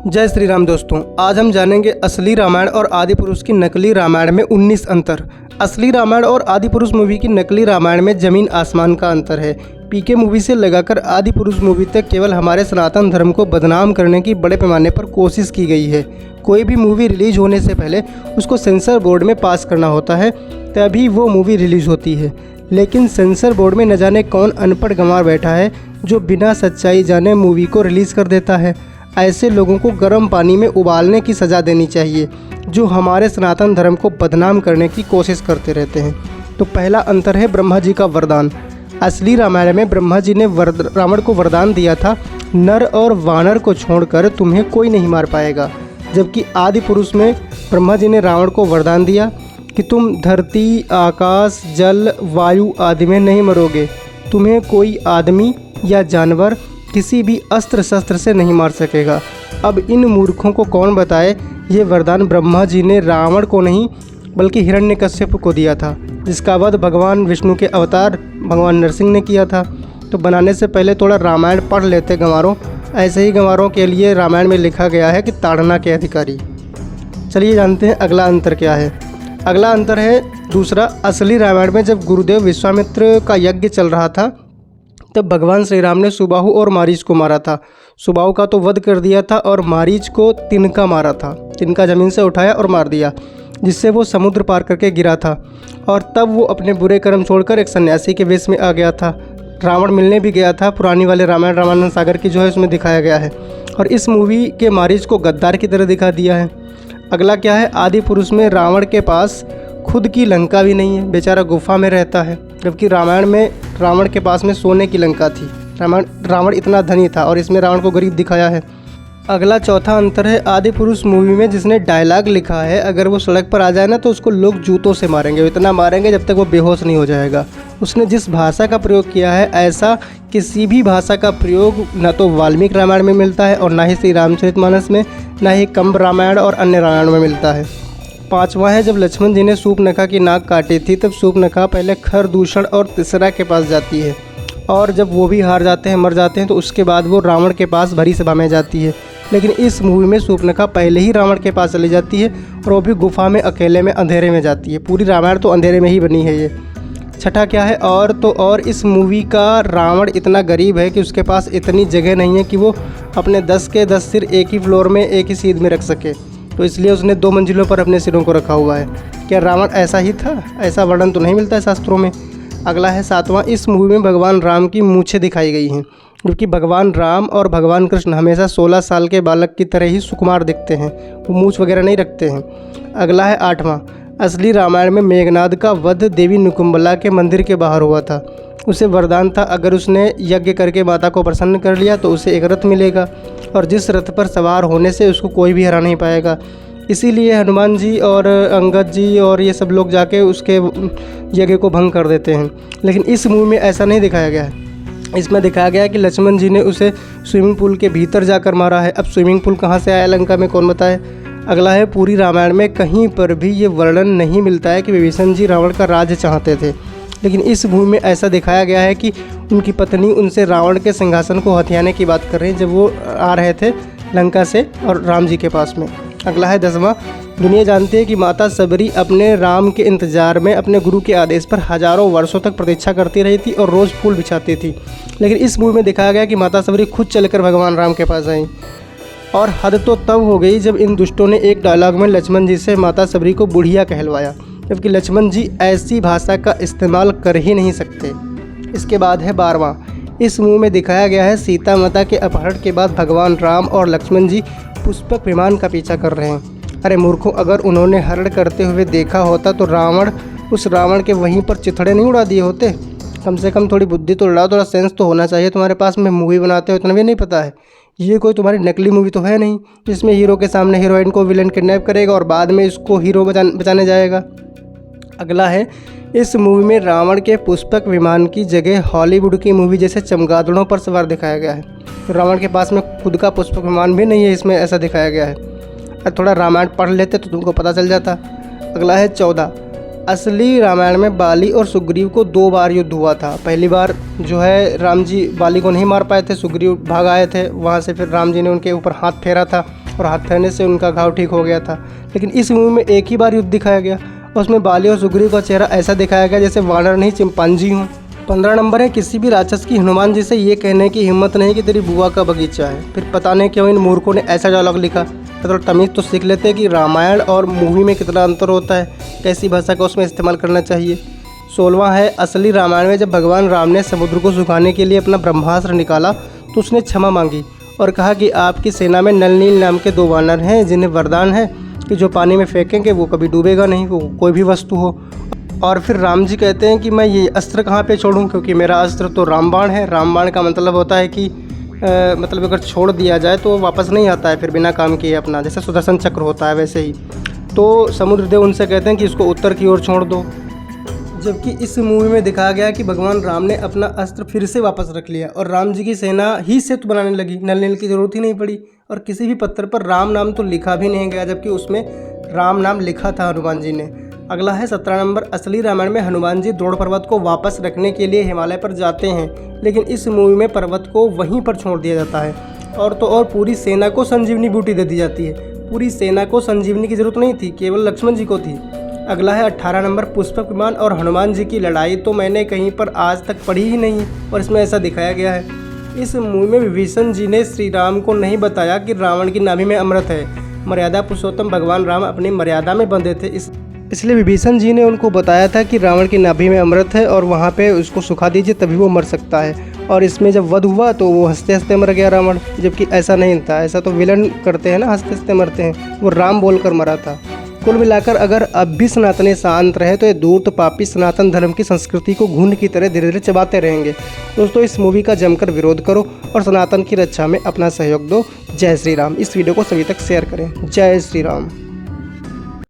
जय श्री राम दोस्तों, आज हम जानेंगे असली रामायण और आदि पुरुष की नकली रामायण में 19 अंतर। असली रामायण और आदि पुरुष मूवी की नकली रामायण में ज़मीन आसमान का अंतर है। पीके मूवी से लगाकर आदि पुरुष मूवी तक केवल हमारे सनातन धर्म को बदनाम करने की बड़े पैमाने पर कोशिश की गई है। कोई भी मूवी रिलीज होने से पहले उसको सेंसर बोर्ड में पास करना होता है, तभी वो मूवी रिलीज़ होती है। लेकिन सेंसर बोर्ड में न जाने कौन अनपढ़ गंवार बैठा है जो बिना सच्चाई जाने मूवी को रिलीज़ कर देता है। ऐसे लोगों को गर्म पानी में उबालने की सज़ा देनी चाहिए जो हमारे सनातन धर्म को बदनाम करने की कोशिश करते रहते हैं। तो पहला अंतर है ब्रह्मा जी का वरदान। असली रामायण में ब्रह्मा जी ने रावण को वरदान दिया था, नर और वानर को छोड़कर तुम्हें कोई नहीं मार पाएगा। जबकि आदि पुरुष में ब्रह्मा जी ने रावण को वरदान दिया कि तुम धरती, आकाश, जल, वायु आदि में नहीं मरोगे, तुम्हें कोई आदमी या जानवर किसी भी अस्त्र शस्त्र से नहीं मार सकेगा। अब इन मूर्खों को कौन बताए ये वरदान ब्रह्मा जी ने रावण को नहीं बल्कि हिरण्यकश्यप को दिया था, जिसका वध भगवान विष्णु के अवतार भगवान नरसिंह ने किया था। तो बनाने से पहले थोड़ा रामायण पढ़ लेते गंवारों। ऐसे ही गंवारों के लिए रामायण में लिखा गया है कि ताड़ना के अधिकारी। चलिए जानते हैं अगला अंतर क्या है। अगला अंतर है दूसरा। असली रामायण में जब गुरुदेव विश्वामित्र का यज्ञ चल रहा था तब भगवान श्री राम ने सुबाहु और मारीच को मारा था। सुबाहु का तो वध कर दिया था और मारीच को तिनका मारा था। तिनका ज़मीन से उठाया और मार दिया, जिससे वो समुद्र पार करके गिरा था। और तब वो अपने बुरे कर्म छोड़कर एक सन्यासी के वेश में आ गया था। रावण मिलने भी गया था। पुरानी वाले रामायण रामानंद सागर की जो है उसमें दिखाया गया है। और इस मूवी के मारीच को गद्दार की तरह दिखा दिया है। अगला क्या है, आदि पुरुष में रावण के पास खुद की लंका भी नहीं है, बेचारा गुफा में रहता है। जबकि रामायण में रावण के पास में सोने की लंका थी। रावण इतना धनी था और इसमें रावण को गरीब दिखाया है। अगला चौथा अंतर है, आदि पुरुष मूवी में जिसने डायलॉग लिखा है, अगर वो सड़क पर आ जाए ना तो उसको लोग जूतों से मारेंगे, इतना मारेंगे जब तक वो बेहोश नहीं हो जाएगा। उसने जिस भाषा का प्रयोग किया है, ऐसा किसी भी भाषा का प्रयोग न तो वाल्मीकि रामायण में मिलता है और ना ही श्री रामचरितमानस में, ना ही कंब रामायण और अन्य रामायण में मिलता है। पांचवा है, जब लक्ष्मण जी ने सूर्पनखा की नाक काटी थी तब सूर्पनखा पहले खरदूषण और तीसरा के पास जाती है, और जब वो भी हार जाते हैं, मर जाते हैं, तो उसके बाद वो रावण के पास भरी सभा में जाती है। लेकिन इस मूवी में सूर्पनखा पहले ही रावण के पास चली जाती है और वो भी गुफा में अकेले में अंधेरे में जाती है। पूरी रामायण तो अंधेरे में ही बनी है ये। छठा क्या है, और इस मूवी का रावण इतना गरीब है कि उसके पास इतनी जगह नहीं है कि वो अपने 10 के 10 सिर एक ही फ्लोर में एक ही सीध में रख सके, तो इसलिए उसने 2 मंजिलों पर अपने सिरों को रखा हुआ है। क्या रावण ऐसा ही था? ऐसा वर्णन तो नहीं मिलता है शास्त्रों में। अगला है सातवां, इस मूवी में भगवान राम की मूछें दिखाई गई हैं, जबकि भगवान राम और भगवान कृष्ण हमेशा 16 साल के बालक की तरह ही सुकुमार दिखते हैं, वो मूछ वगैरह नहीं रखते हैं। अगला है आठवां, असली रामायण में मेघनाद का वध देवी नुकुंबला के मंदिर के बाहर हुआ था। उसे वरदान था, अगर उसने यज्ञ करके माता को प्रसन्न कर लिया तो उसे एक रथ मिलेगा, और जिस रथ पर सवार होने से उसको कोई भी हरा नहीं पाएगा। इसीलिए हनुमान जी और अंगद जी और ये सब लोग जाके उसके यज्ञ को भंग कर देते हैं। लेकिन इस मूवी में ऐसा नहीं दिखाया गया है। इसमें दिखाया गया है कि लक्ष्मण जी ने उसे स्विमिंग पूल के भीतर जाकर मारा है। अब स्विमिंग पूल कहाँ से आया लंका में, कौन बताए। अगला है, पूरी रामायण में कहीं पर भी ये वर्णन नहीं मिलता है कि विभीषण जी रावण का राज्य चाहते थे। लेकिन इस मूवी में ऐसा दिखाया गया है कि उनकी पत्नी उनसे रावण के सिंहासन को हथियाने की बात कर रही हैं जब वो आ रहे थे लंका से और राम जी के पास में। अगला है 10वां, दुनिया जानती है कि माता सबरी अपने राम के इंतज़ार में अपने गुरु के आदेश पर हज़ारों वर्षों तक प्रतीक्षा करती रही थी और रोज़ फूल बिछाती थी। लेकिन इस मूवी में दिखाया गया कि माता सबरी खुद चलकर भगवान राम के पास आई। और हद तो तब हो गई जब इन दुष्टों ने एक डायलॉग में लक्ष्मण जी से माता सबरी को बुढ़िया कहलवाया, जबकि लक्ष्मण जी ऐसी भाषा का इस्तेमाल कर ही नहीं सकते। इसके बाद है 12वां, इस मूवी में दिखाया गया है सीता माता के अपहरण के बाद भगवान राम और लक्ष्मण जी पुष्पक विमान का पीछा कर रहे हैं। अरे मूर्खों, अगर उन्होंने हरण करते हुए देखा होता तो उस रावण के वहीं पर चिथड़े नहीं उड़ा दिए होते। कम से कम थोड़ी बुद्धि तो उड़ाओ, थोड़ा सेंस तो होना चाहिए तुम्हारे पास में। मूवी बनाते हो इतना भी नहीं पता है। ये कोई तुम्हारी नकली मूवी तो है नहीं जिसमें हीरो के सामने हीरोइन को विलन किडनैप करेगा और बाद में इसको हीरो बचाने जाएगा। अगला है, इस मूवी में रावण के पुष्पक विमान की जगह हॉलीवुड की मूवी जैसे चमगादड़ों पर सवार दिखाया गया है। तो रावण के पास में खुद का पुष्पक विमान भी नहीं है, इसमें ऐसा दिखाया गया है। और थोड़ा रामायण पढ़ लेते तो तुमको पता चल जाता। अगला है 14, असली रामायण में बाली और सुग्रीव को 2 बार युद्ध हुआ था। पहली बार जो है राम जी बाली को नहीं मार पाए थे, सुग्रीव भाग आए थे वहाँ से, फिर राम जी ने उनके ऊपर हाथ फेरा था और हाथ फेरने से उनका घाव ठीक हो गया था। लेकिन इस मूवी में एक ही बार युद्ध दिखाया गया और उसमें बाली और सुग्रीव का चेहरा ऐसा दिखाया गया जैसे वानर नहीं चिंपांजी हों। 15 नंबर है, किसी भी राक्षस की हनुमान जी से ये कहने की हिम्मत नहीं कि तेरी बुआ का बगीचा है। फिर पता नहीं क्यों इन मूर्खों ने ऐसा डायलॉग लिखा। मतलब तमीज़ तो सीख लेते हैं कि रामायण और मूवी में कितना अंतर होता है, कैसी भाषा का उसमें इस्तेमाल करना चाहिए। 16वां है, असली रामायण में जब भगवान राम ने समुद्र को सुखाने के लिए अपना ब्रह्मास्त्र निकाला तो उसने क्षमा मांगी और कहा कि आपकी सेना में नल नील नाम के 2 वानर हैं जिन्हें वरदान है कि जो पानी में फेंकेंगे वो कभी डूबेगा नहीं, वो कोई भी वस्तु हो। और फिर राम जी कहते हैं कि मैं ये अस्त्र कहाँ पे छोड़ूं, क्योंकि मेरा अस्त्र तो रामबाण है। रामबाण का मतलब होता है कि मतलब अगर छोड़ दिया जाए तो वापस नहीं आता है फिर बिना काम किए अपना, जैसे सुदर्शन चक्र होता है वैसे ही। तो समुद्रदेव उनसे कहते हैं कि इसको उत्तर की ओर छोड़ दो। जबकि इस मूवी में दिखाया गया कि भगवान राम ने अपना अस्त्र फिर से वापस रख लिया और राम जी की सेना ही सेतु बनाने लगी, नल नील की ज़रूरत ही नहीं पड़ी और किसी भी पत्थर पर राम नाम तो लिखा भी नहीं गया, जबकि उसमें राम नाम लिखा था हनुमान जी ने। अगला है 17 नंबर, असली रामायण में हनुमान जी द्रोण पर्वत को वापस रखने के लिए हिमालय पर जाते हैं, लेकिन इस मूवी में पर्वत को वहीं पर छोड़ दिया जाता है और तो और पूरी सेना को संजीवनी बूटी दे दी जाती है। पूरी सेना को संजीवनी की जरूरत नहीं थी, केवल लक्ष्मण जी को थी। अगला है 18 नंबर, पुष्पक विमान और हनुमान जी की लड़ाई तो मैंने कहीं पर आज तक पढ़ी ही नहीं और इसमें ऐसा दिखाया गया है। इस मूवी में विभीषण जी ने श्री राम को नहीं बताया कि रावण की नाभि में अमृत है। मर्यादा पुरुषोत्तम भगवान राम अपनी मर्यादा में बंधे थे, इसलिए विभीषण जी ने उनको बताया था कि रावण की नाभि में अमृत है और वहाँ पे उसको सुखा दीजिए तभी वो मर सकता है। और इसमें जब वध हुआ तो वो हंसते हंसते मर गया रावण, जबकि ऐसा नहीं था। ऐसा तो विलन करते हैं ना, हंसते हंसते मरते हैं, वो राम बोलकर मरा था। कुल मिलाकर अगर अब भी सनातनी शांत रहे तो ये दूर पापी सनातन धर्म की संस्कृति को घून की तरह धीरे धीरे चबाते रहेंगे। दोस्तों, इस मूवी का जमकर विरोध करो और सनातन की रक्षा में अपना सहयोग दो। जय श्री राम। इस वीडियो को सभी तक शेयर करें। जय श्री राम।